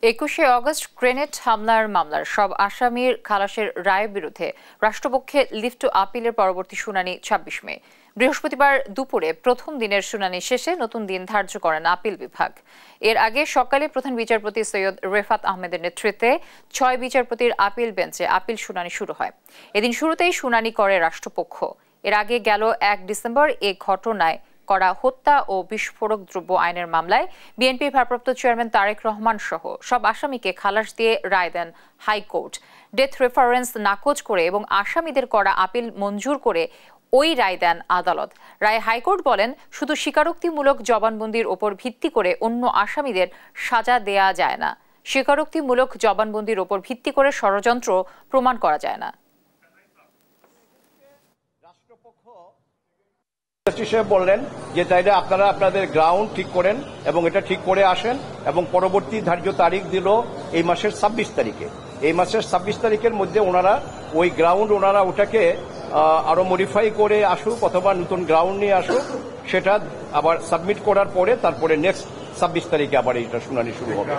21শে August grenade হামলার মামলার সব আসামির খালাসের রায়ের বিরুদ্ধে রাষ্ট্রপক্ষে লিভ টু আপিলের পরবর্তী শুনানি ২৬ মে। বৃহস্পতিবার দুপুরে প্রথম দিনের শুনানি শেষে নতুন দিন ধার্য করেন আপিল বিভাগ। এর আগে সকালে প্রধান বিচারপতি সৈয়দ রেফাত আহমেদের নেতৃত্বে ৬ বিচারপতির আপিল বেঞ্চে আপিল শুনানি শুরু হয়। এদিন শুরুতেই শুনানি করে রাষ্ট্রপক্ষ। এর আগে গেল ১ ডিসেম্বর এ ঘটনায় করা হত্যা ও বিস্ফোরক দ্রব্য আইনের মামলায় বিএনপির ভারপ্রাপ্ত চেয়ারম্যান তারেক রহমান সহ সব আসামিকে খালাস দিয়ে রায় দেন হাইকোর্ট। ডেথ রেফারেন্স নাকচ করে এবং আসামিদের করা আপিল মঞ্জুর করে ওই রায় দেন আদালত। রায়ে হাইকোর্ট বলেন, শুধু স্বীকারোক্তিমূলক জবানবন্দির ওপর ভিত্তি করে অন্য আসামিদের সাজা দেয়া যায় না। স্বীকারোক্তিমূলক জবানবন্দির ওপর ভিত্তি করে ষড়যন্ত্র প্রমাণ করা যায় না। বললেন যে তাইলে আপনারা আপনাদের গ্রাউন্ড ঠিক করেন এবং এটা ঠিক করে আসেন, এবং পরবর্তী ধার্য তারিখ দিল এই মাসের ২৬ তারিখে। এই মাসের ২৬ তারিখের মধ্যে ওনারা ওই গ্রাউন্ড ওটাকে আরো মডিফাই করে আসুক অথবা নতুন গ্রাউন্ড নিয়ে আসুক, সেটা আবার সাবমিট করার পরে তারপরে নেক্সট ২৬ তারিখে আবার এটা শুনানি শুরু হবে।